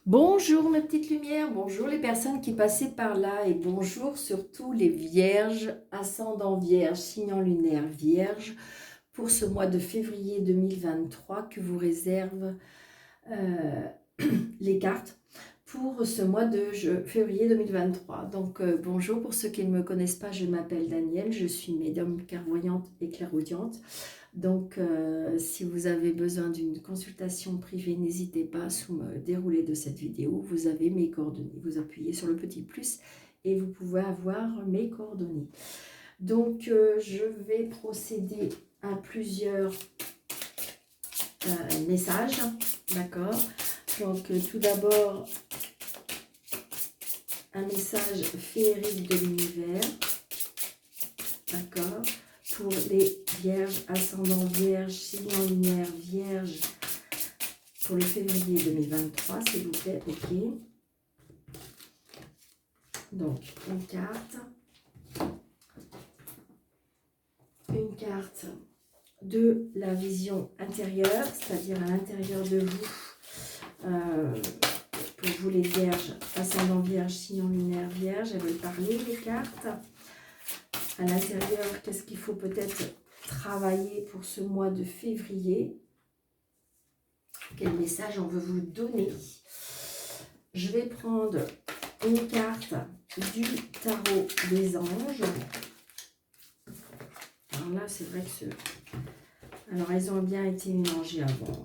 Bonjour mes petites lumières, bonjour les personnes qui passaient par là et bonjour surtout les vierges, ascendant vierge, signe lunaire vierge pour ce mois de février 2023 que vous réservent euh, les cartes pour ce mois de février 2023. Donc bonjour pour ceux qui ne me connaissent pas, je m'appelle Danielle, je suis médium clairvoyante et clairaudiente. Donc, si vous avez besoin d'une consultation privée, n'hésitez pas, sous le déroulé de cette vidéo, vous avez mes coordonnées. Vous appuyez sur le petit plus et vous pouvez avoir mes coordonnées. Donc, je vais procéder à plusieurs messages, d'accord? Donc, tout d'abord, un message féerique de l'univers, d'accord? Pour les vierges, ascendant vierge, signe lunaire vierge, pour le février 2023, s'il vous plaît, ok. Donc, une carte de la vision intérieure, c'est-à-dire à l'intérieur de vous, pour vous les vierges, ascendant vierge, signe lunaire vierge, elles veulent parler les cartes. À l'intérieur, qu'est-ce qu'il faut peut-être travailler pour ce mois de février? Quel message on veut vous donner? Je vais prendre une carte du tarot des anges. Alors là, c'est vrai que alors, elles ont bien été mélangées avant.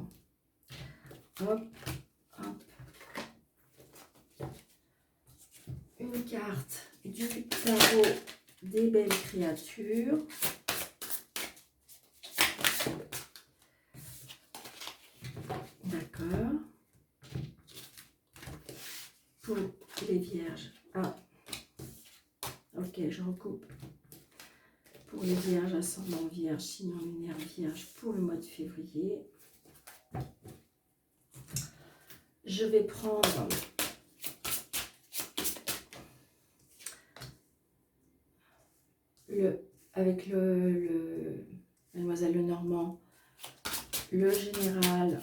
Hop, hop. Une carte du tarot des belles créatures. D'accord. Pour les vierges. Ah, ok, je recoupe. Pour les vierges, ascendant vierge, signe lunaire vierge, pour le mois de février. Je vais prendre avec Mademoiselle Lenormand, le général,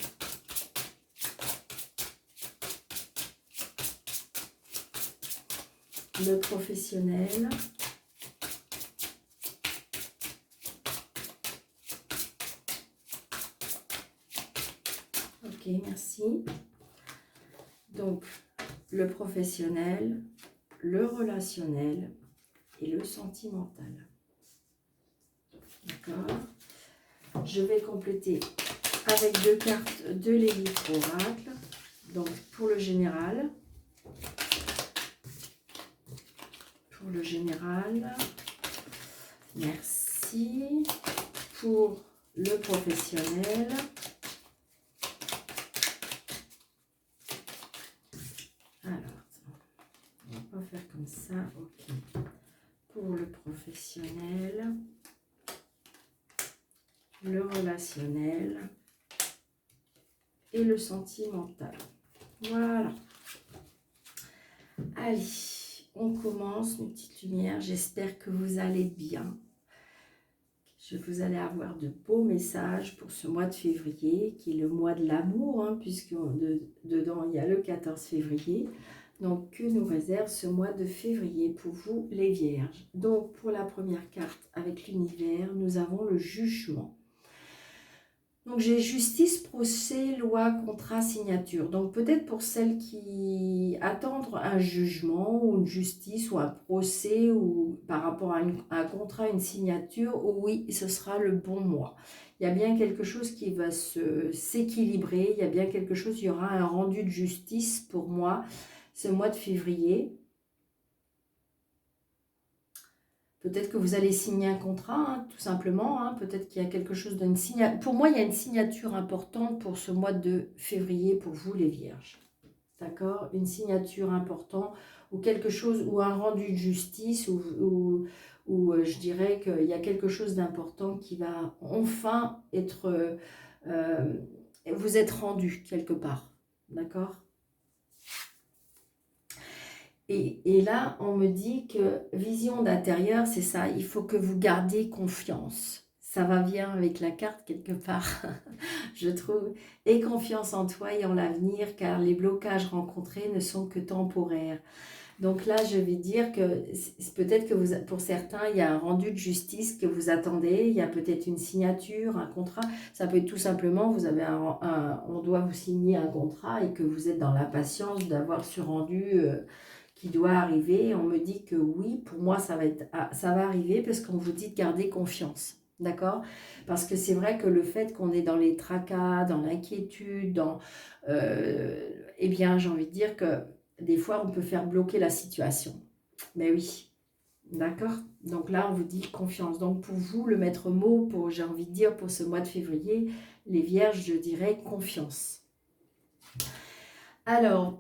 le professionnel, ok, merci. Donc, le professionnel, le relationnel et le sentimental. D'accord. Je vais compléter avec deux cartes de l'élite oracle. Donc, pour le général. Pour le général. Merci. Pour le professionnel. Alors, on va pas faire comme ça. Ok. Pour le professionnel. Le relationnel et le sentimental. Voilà. Allez, on commence, mes petites lumières. J'espère que vous allez bien. Vous allez avoir de beaux messages pour ce mois de février, qui est le mois de l'amour, hein, puisque dedans, il y a le 14 février. Donc, que nous réserve ce mois de février pour vous, les vierges? Donc, pour la première carte avec l'univers, nous avons le jugement. Donc, j'ai justice, procès, loi, contrat, signature. Donc, peut-être pour celles qui attendent un jugement ou une justice ou un procès ou par rapport à un contrat, une signature, oui, ce sera le bon mois. Il y a bien quelque chose qui va s'équilibrer. Il y a bien quelque chose, il y aura un rendu de justice pour moi ce mois de février. Peut-être que vous allez signer un contrat, hein, tout simplement. Hein. Peut-être qu'il y a quelque chose d'une signature. Pour moi, il y a une signature importante pour ce mois de février pour vous, les vierges. D'accord? Une signature importante ou quelque chose, ou un rendu de justice, ou je dirais qu'il y a quelque chose d'important qui va enfin être... vous être rendu quelque part. D'accord? Et là, on me dit que vision d'intérieur, c'est ça, il faut que vous gardiez confiance. ça va bien avec la carte quelque part, je trouve. Aie confiance en toi et en l'avenir, car les blocages rencontrés ne sont que temporaires. Donc là, je vais dire que peut-être que vous, pour certains, il y a un rendu de justice que vous attendez, il y a peut-être une signature, un contrat. Ça peut être tout simplement, vous avez on doit vous signer un contrat et que vous êtes dans l'impatience d'avoir ce rendu qui doit arriver. On me dit que oui, pour moi, ça va arriver parce qu'on vous dit de garder confiance. D'accord? Parce que c'est vrai que le fait qu'on est dans les tracas, dans l'inquiétude, eh bien, j'ai envie de dire que des fois, on peut faire bloquer la situation. Mais oui, d'accord? Donc là, on vous dit confiance. Donc pour vous, le maître mot, j'ai envie de dire, pour ce mois de février, les vierges, je dirais confiance. Alors,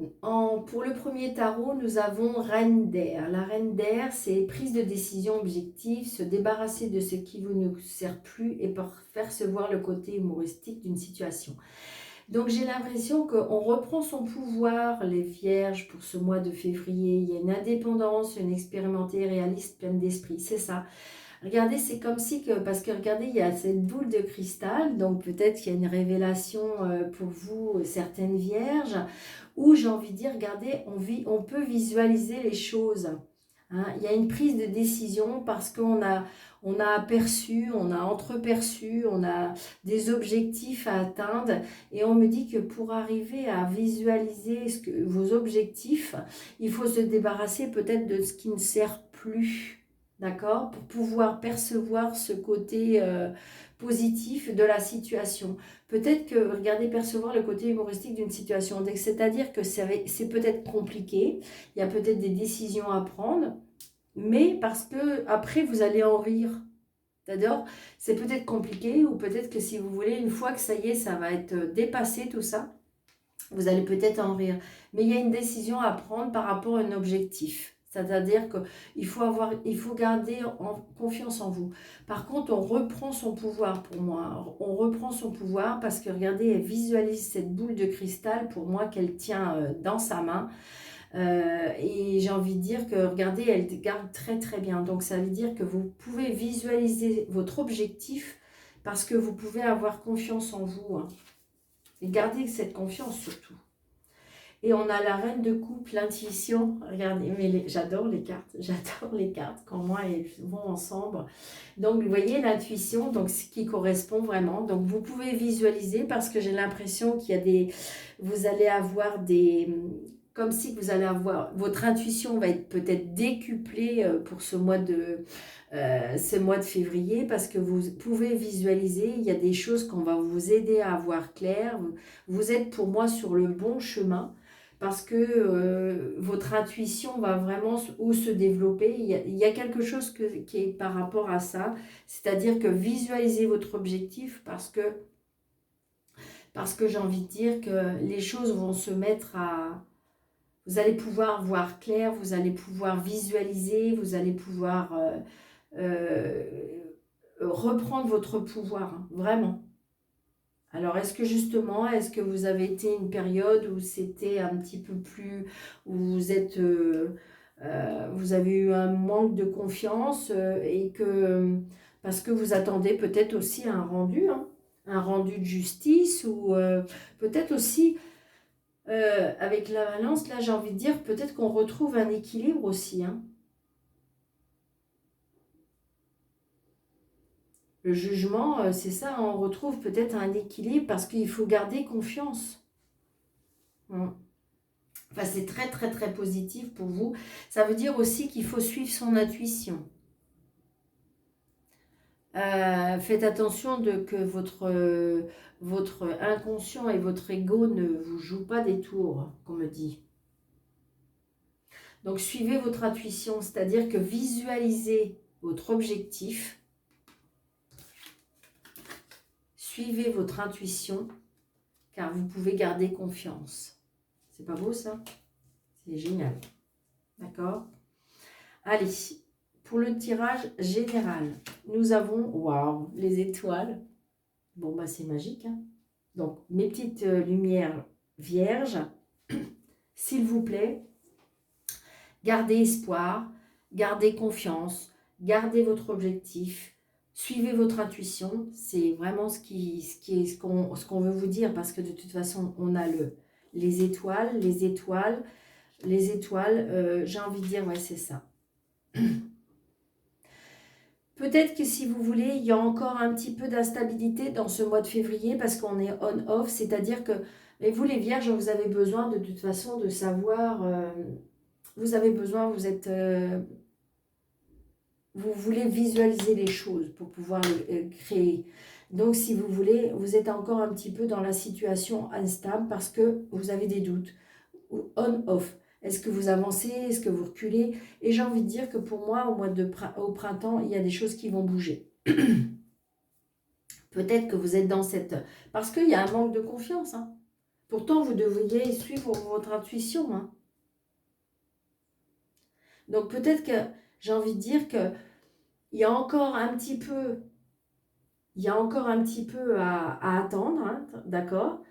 pour le premier tarot, nous avons Reine d'air. La Reine d'air, c'est prise de décision objective, se débarrasser de ce qui vous ne sert plus et percevoir le côté humoristique d'une situation. Donc j'ai l'impression qu'on reprend son pouvoir, les vierges, pour ce mois de février. Il y a une indépendance, une expérimentée, réaliste, pleine d'esprit, c'est ça. Regardez, c'est comme si que, parce que regardez, il y a cette boule de cristal, donc peut-être qu'il y a une révélation pour vous, certaines vierges, où j'ai envie de dire, regardez, on peut visualiser les choses. Hein. Il y a une prise de décision parce on a aperçu, on a entreperçu, on a des objectifs à atteindre et on me dit que pour arriver à visualiser vos objectifs, il faut se débarrasser peut-être de ce qui ne sert plus. D'accord? Pour pouvoir percevoir ce côté positif de la situation. Peut-être que, regardez, percevoir le côté humoristique d'une situation. C'est-à-dire que c'est peut-être compliqué, il y a peut-être des décisions à prendre, mais parce que après vous allez en rire. C'est-à-dire, c'est peut-être compliqué, ou peut-être que si vous voulez, une fois que ça y est, ça va être dépassé tout ça, vous allez peut-être en rire. Mais il y a une décision à prendre par rapport à un objectif. C'est-à-dire qu'il faut garder confiance en vous. Par contre, on reprend son pouvoir pour moi. On reprend son pouvoir parce que, regardez, elle visualise cette boule de cristal pour moi qu'elle tient dans sa main. Et j'ai envie de dire que, regardez, elle garde très très bien. Donc, ça veut dire que vous pouvez visualiser votre objectif parce que vous pouvez avoir confiance en vous. Hein. Et gardez cette confiance surtout. Et on a la reine de coupe, l'intuition. Regardez, mais j'adore les cartes. J'adore les cartes quand moi elles vont ensemble. Donc, vous voyez l'intuition, donc ce qui correspond vraiment. Donc, vous pouvez visualiser parce que j'ai l'impression qu'il y a vous allez avoir comme si vous allez avoir, votre intuition va être peut-être décuplée pour ce mois de février parce que vous pouvez visualiser, il y a des choses qu'on va vous aider à avoir clair. Vous êtes pour moi sur le bon chemin parce que votre intuition va vraiment se développer. Il y a quelque chose qui est par rapport à ça, c'est-à-dire que visualisez votre objectif parce que j'ai envie de dire que les choses vont se mettre à... Vous allez pouvoir voir clair, vous allez pouvoir visualiser, vous allez pouvoir euh, reprendre votre pouvoir, hein, vraiment. Alors, est-ce que vous avez été une période où c'était un petit peu plus, où vous avez eu un manque de confiance parce que vous attendez peut-être aussi un rendu, hein, un rendu de justice ou peut-être aussi, avec la balance, là j'ai envie de dire, peut-être qu'on retrouve un équilibre aussi, hein. Le jugement, c'est ça, on retrouve peut-être un équilibre parce qu'il faut garder confiance. Enfin, c'est très, très, très positif pour vous. Ça veut dire aussi qu'il faut suivre son intuition. Faites attention que votre inconscient et votre ego ne vous jouent pas des tours, qu'on me dit. Donc, suivez votre intuition, c'est-à-dire que visualisez votre objectif. Suivez votre intuition, car vous pouvez garder confiance. C'est pas beau ça? C'est génial. D'accord? Allez, pour le tirage général, nous avons, waouh, les étoiles. Bon, bah c'est magique. Hein. Donc, mes petites lumières vierges, s'il vous plaît, gardez espoir, gardez confiance, gardez votre objectif, Suivez votre intuition, c'est vraiment ce qu'on veut vous dire, parce que de toute façon, on a les étoiles, j'ai envie de dire, ouais, c'est ça. Peut-être que si vous voulez, il y a encore un petit peu d'instabilité dans ce mois de février, parce qu'on est on-off, c'est-à-dire que, mais vous les vierges, vous avez besoin de toute façon de savoir, vous avez besoin, vous voulez visualiser les choses pour pouvoir les créer. Donc, si vous voulez, vous êtes encore un petit peu dans la situation instable parce que vous avez des doutes. Ou on-off. Est-ce que vous avancez? Est-ce que vous reculez? Et j'ai envie de dire que pour moi, au printemps, il y a des choses qui vont bouger. Peut-être que vous êtes dans cette... Parce qu'il y a un manque de confiance. Hein. Pourtant, vous devriez suivre votre intuition. Hein. Donc, peut-être que j'ai envie de dire que il y a encore un petit peu à attendre, hein, d'accord?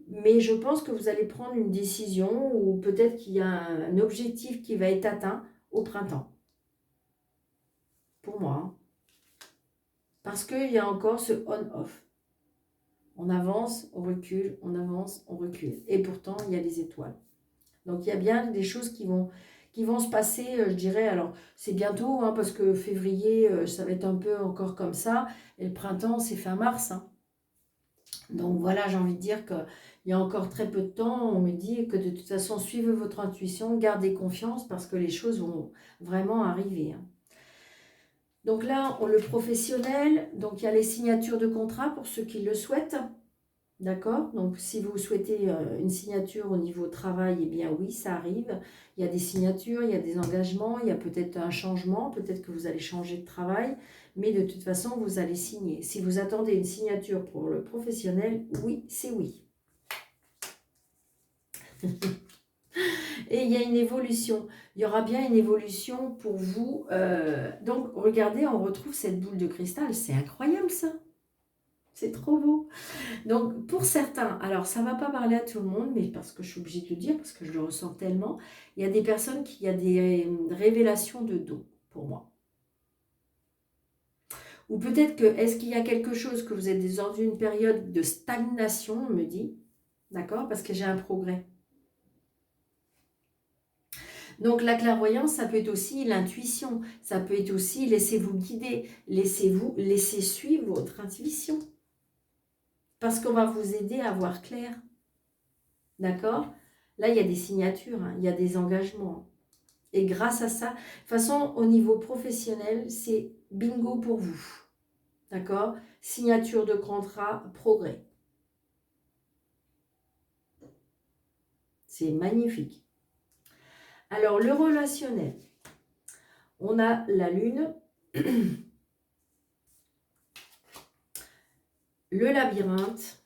Mais je pense que vous allez prendre une décision ou peut-être qu'il y a un objectif qui va être atteint au printemps. Pour moi. Hein. Parce qu'il y a encore ce on-off. On avance, on recule, on avance, on recule. Et pourtant, il y a les étoiles. Donc, il y a bien des choses qui vont se passer, je dirais. Alors, c'est bientôt, hein, parce que février, ça va être un peu encore comme ça. Et le printemps, c'est fin mars. Hein. Donc voilà, j'ai envie de dire qu'il y a encore très peu de temps, on me dit que de toute façon, suivez votre intuition, gardez confiance parce que les choses vont vraiment arriver. Hein. Donc là, on le professionnel, donc il y a les signatures de contrat pour ceux qui le souhaitent. D'accord? Donc si vous souhaitez une signature au niveau travail, eh bien oui, ça arrive. Il y a des signatures, il y a des engagements, il y a peut-être un changement, peut-être que vous allez changer de travail, mais de toute façon, vous allez signer. Si vous attendez une signature pour le professionnel, oui, c'est oui. Et il y a une évolution. Il y aura bien une évolution pour vous. Donc, regardez, on retrouve cette boule de cristal. C'est incroyable, ça. C'est trop beau. Donc, pour certains, alors ça ne va pas parler à tout le monde, mais parce que je suis obligée de le dire, parce que je le ressens tellement, il y a des personnes qui ont des révélations de dons, pour moi. Ou peut-être que, est-ce qu'il y a quelque chose que vous êtes dans une période de stagnation, on me dit, d'accord, parce que j'ai un progrès. Donc la clairvoyance, ça peut être aussi l'intuition, ça peut être aussi laissez-vous guider, laissez suivre votre intuition. Parce qu'on va vous aider à voir clair. D'accord? Là, il y a des signatures, hein, il y a des engagements. Et grâce à ça, de toute façon, au niveau professionnel, c'est bingo pour vous. D'accord? Signature de contrat, progrès. C'est magnifique. Alors, le relationnel. On a la lune, le labyrinthe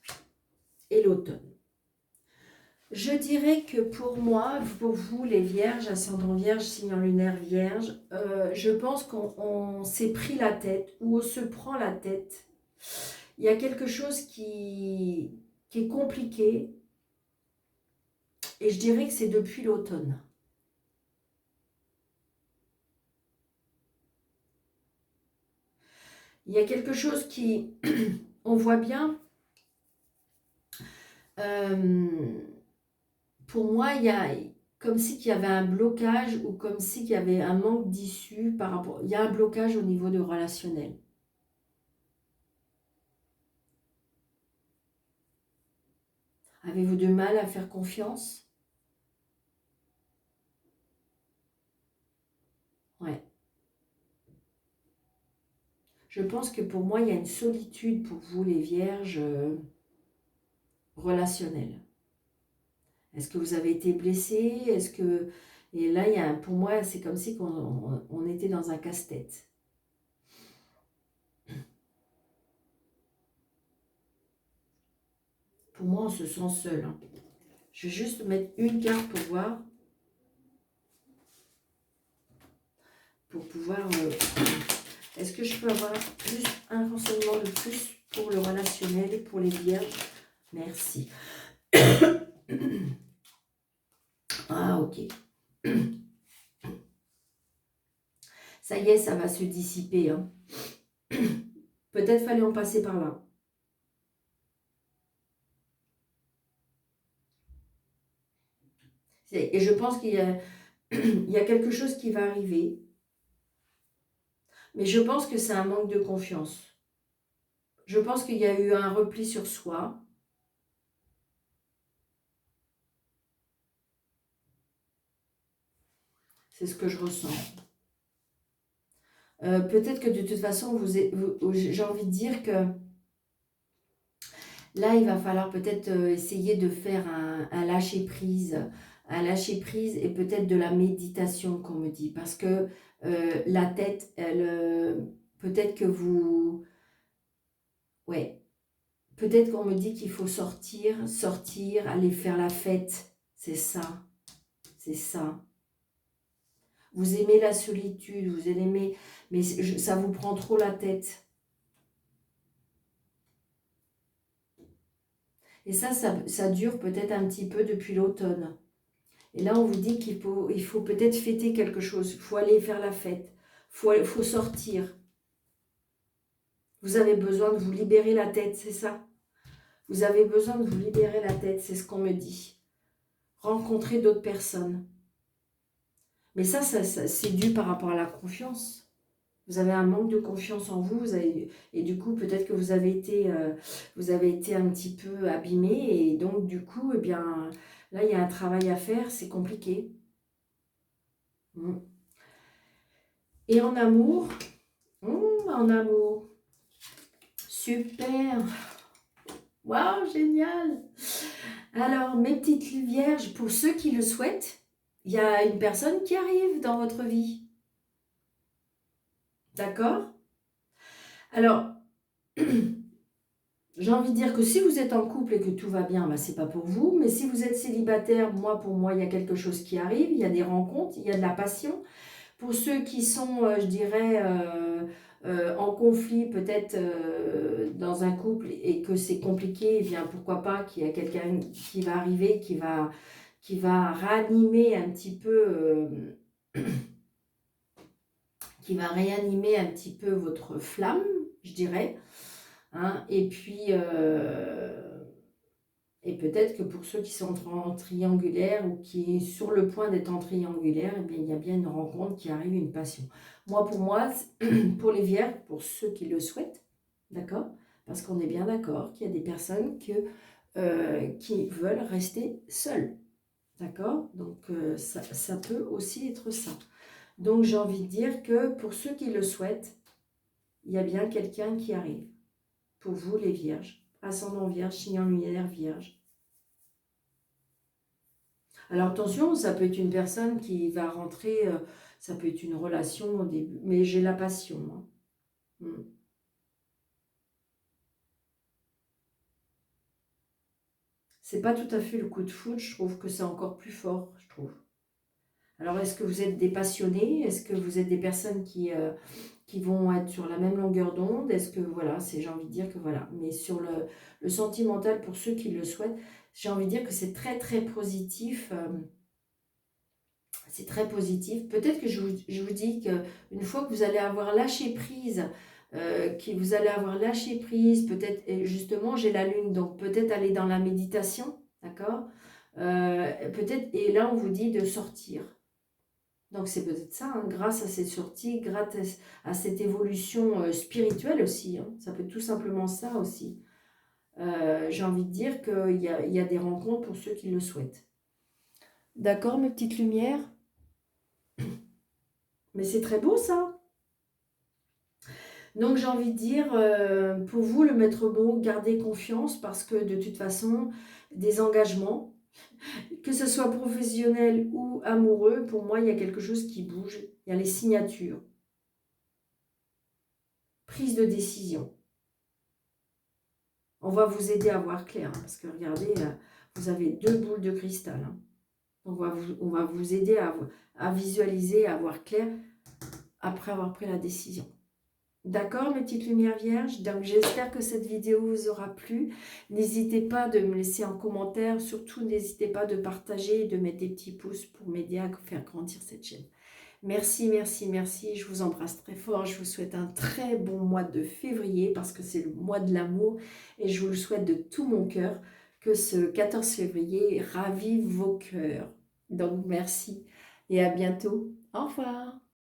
et l'automne. Je dirais que pour moi, pour vous les vierges, ascendant vierge, signe lunaire vierge, je pense qu'on s'est pris la tête ou on se prend la tête. Il y a quelque chose qui est compliqué et je dirais que c'est depuis l'automne. Il y a quelque chose qui, on voit bien, pour moi, il y a comme si qu'il y avait un blocage ou comme si qu'il y avait un manque d'issue par rapport. Il y a un blocage au niveau du relationnel. Avez-vous du mal à faire confiance? Ouais. Je pense que pour moi, il y a une solitude pour vous, les vierges, relationnelle. Est-ce que vous avez été blessé? Est-ce que... Et là, pour moi, c'est comme si on était dans un casse-tête. Pour moi, on se sent seul. Hein. Je vais juste mettre une carte pour voir. Pour pouvoir... Est-ce que je peux avoir juste un renseignement de plus pour le relationnel et pour les vierges? Merci. Ah, ok. Ça y est, ça va se dissiper. Hein. Peut-être fallait en passer par là. Et je pense qu'il y a, il y a quelque chose qui va arriver. Mais je pense que c'est un manque de confiance. Je pense qu'il y a eu un repli sur soi. C'est ce que je ressens. Peut-être que de toute façon, j'ai envie de dire que là, il va falloir peut-être essayer de faire un lâcher-prise. Un lâcher-prise et peut-être de la méditation, qu'on me dit. Parce que la tête, peut-être que vous... Ouais, peut-être qu'on me dit qu'il faut sortir, aller faire la fête. C'est ça, c'est ça. Vous aimez la solitude, vous aimez... Mais ça vous prend trop la tête. Et ça dure peut-être un petit peu depuis l'automne. Et là, on vous dit il faut peut-être fêter quelque chose. Il faut aller faire la fête. Il faut sortir. Vous avez besoin de vous libérer la tête, c'est ça? Vous avez besoin de vous libérer la tête, c'est ce qu'on me dit. Rencontrer d'autres personnes. Mais ça c'est dû par rapport à la confiance. Vous avez un manque de confiance en vous, et du coup, peut-être que vous avez été un petit peu abîmé, et donc, du coup, eh bien, là, il y a un travail à faire, c'est compliqué. Et en amour, super, waouh, génial. Alors, mes petites vierges, pour ceux qui le souhaitent, il y a une personne qui arrive dans votre vie. D'accord? Alors, j'ai envie de dire que si vous êtes en couple et que tout va bien, ben, c'est pas pour vous. Mais si vous êtes célibataire, pour moi, il y a quelque chose qui arrive. Il y a des rencontres, il y a de la passion. Pour ceux qui sont, je dirais, en conflit, peut-être dans un couple et que c'est compliqué, eh bien pourquoi pas qu'il y a quelqu'un qui va arriver, qui va ranimer un petit peu, qui va réanimer un petit peu votre flamme, je dirais. Hein, et puis, et peut-être que pour ceux qui sont en triangulaire ou qui est sur le point d'être en triangulaire, eh bien, il y a bien une rencontre qui arrive, une passion. Pour moi, pour les vierges, pour ceux qui le souhaitent, d'accord? Parce qu'on est bien d'accord qu'il y a des personnes qui veulent rester seules, d'accord? Donc, ça peut aussi être ça. Donc, j'ai envie de dire que pour ceux qui le souhaitent, il y a bien quelqu'un qui arrive. Pour vous, les vierges. Ascendant vierge, signe lunaire vierge. Alors attention, ça peut être une personne qui va rentrer, ça peut être une relation au début, mais j'ai la passion. Hein. C'est pas tout à fait le coup de foudre, je trouve que c'est encore plus fort, je trouve. Alors est-ce que vous êtes des passionnés? Est-ce que vous êtes des personnes qui vont être sur la même longueur d'onde? Est-ce que, voilà, j'ai envie de dire que voilà. Mais sur le sentimental, pour ceux qui le souhaitent, j'ai envie de dire que c'est très très positif. C'est très positif. Peut-être que je vous dis qu'une fois que vous allez avoir lâché prise, peut-être, justement, j'ai la lune, donc peut-être aller dans la méditation, d'accord? Peut-être, et là, on vous dit de sortir. Donc, c'est peut-être ça, hein, grâce à cette sortie, grâce à cette évolution spirituelle aussi. Hein, ça peut être tout simplement ça aussi. J'ai envie de dire qu'il y a des rencontres pour ceux qui le souhaitent. D'accord, mes petites lumières? Mais c'est très beau, ça. Donc, j'ai envie de dire, pour vous, le maître mot, gardez confiance parce que de toute façon, des engagements, que ce soit professionnel ou amoureux, pour moi, il y a quelque chose qui bouge. Il y a les signatures. Prise de décision. On va vous aider à voir clair, hein, parce que regardez, vous avez 2 boules de cristal. Hein. On va vous aider à visualiser, à voir clair après avoir pris la décision. D'accord, mes petites lumières vierges? Donc, j'espère que cette vidéo vous aura plu. N'hésitez pas de me laisser en commentaire. Surtout, n'hésitez pas de partager et de mettre des petits pouces pour m'aider à faire grandir cette chaîne. Merci, merci, merci. Je vous embrasse très fort. Je vous souhaite un très bon mois de février parce que c'est le mois de l'amour et je vous le souhaite de tout mon cœur que ce 14 février ravive vos cœurs. Donc merci et à bientôt. Au revoir.